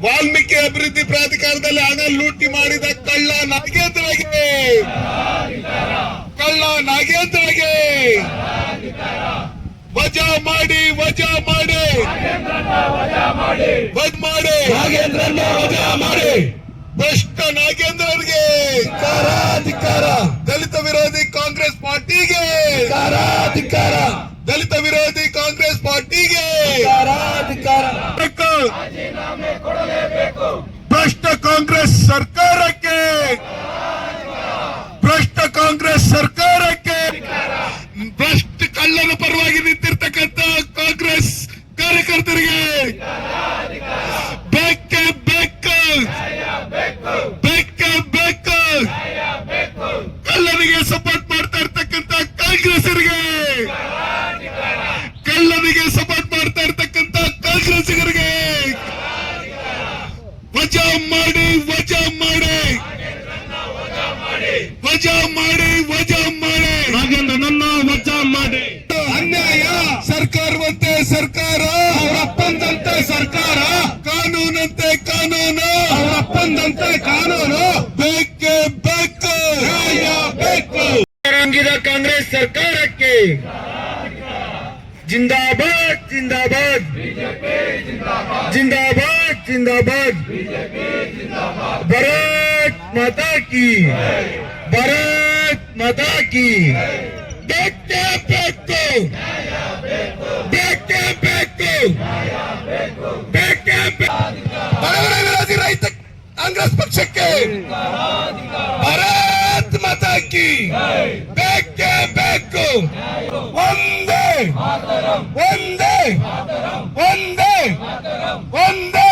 ವಾಲ್ಮೀಕಿ ಅಭಿವೃದ್ಧಿ ಪ್ರಾಧಿಕಾರದಲ್ಲಿ ಹಣ ಲೂಟಿ ಮಾಡಿದ ಕಳ್ಳ ನಾಗೇಂದ್ರಗೆ ವಜಾ ಮಾಡಿ ಭ್ರಷ್ಟ ನಾಗೇಂದ್ರರಿಗೆ ಧಿಕ್ಕಾರ, ದಲಿತ ವಿರೋಧಿ ಕಾಂಗ್ರೆಸ್ ಪಾರ್ಟಿಗೆ ಧಿಕ್ಕಾರ, ದಲಿತ ವಿರೋಧಿ ಕಾಂಗ್ರೆಸ್ ಪಾರ್ಟಿಗೆ ಧಿಕ್ಕಾರ. ಭ್ರಷ್ಟ ಕಾಂಗ್ರೆಸ್ ಸರ್ಕಾರಕ್ಕೆ, ಭ್ರಷ್ಟ ಕಾಂಗ್ರೆಸ್ ಸರ್ಕಾರಕ್ಕೆ, ಭ್ರಷ್ಟ ಕಳ್ಳನ ಪರವಾಗಿ ನಿಂತಿರ್ತಕ್ಕಂಥ ಕಾಂಗ್ರೆಸ್ ಕಾರ್ಯಕರ್ತರಿಗೆ ಬೇಕೇ ಬೇಕು, ಬೇಕೇ ಬೇಕು. ಕಳ್ಳನಿಗೆ ಸಪೋರ್ಟ್ ಮಾಡ್ತಾ ಇರ್ತಕ್ಕಂಥ ಕಾಂಗ್ರೆಸ್ಸರಿಗೆ, ಕಳ್ಳನಿಗೆ ಸಪೋರ್ಟ್ ಮಾಡ್ತಾ ಇರ್ತಕ್ಕಂಥ ಕಾಂಗ್ರೆಸ್ಸಿಗರಿಗೆ ವಜಾ ಮಾಡಿ, ನಾಗೇಂದ್ರನನ್ನ ವಜಾ ಮಾಡಿ. ಅನ್ಯಾಯ ಸರ್ಕಾರವಂತೆ ಸರ್ಕಾರ, ಅವರಪ್ಪಂದಂತೆ ಸರ್ಕಾರ, ಕಾನೂನಂತೆ ಕಾನೂನು, ಅವರಪ್ಪಂದಂತೆ ಕಾನೂನು. ಬೇಕೇ ಬೇಕು, ನ್ಯಾಯ ಬೇಕು. ರಂಗಿದ ಕಾಂಗ್ರೆಸ್ ಸರ್ಕಾರಕ್ಕೆ ಜಿಂದಾಬಾದ್, ಜಿಂದಾಬಾದ್, ಜಿಂದಾಬಾದ್. ಭಾರತ್ ಮಾತಾ ಕಿ, ಭಾರತ್ ಮಾತಾ ಕಿ. ಬೇಕೇ ಬೇಕು, ಬೇಕೇ ಬೇಕು, ಬೇಕೇ ಬೇಕು. ಬಡವರ ವಿರೋಧಿ ರೈತ ಕಾಂಗ್ರೆಸ್ ಪಕ್ಷಕ್ಕೆ ಭಾರತ್ ಮಾತಾ ಕಿ, ಬೇಕೇ ಬೇಕು. ಒಂದೇ ಒಂದೇ ಒಂದೇ ಒಂದೇ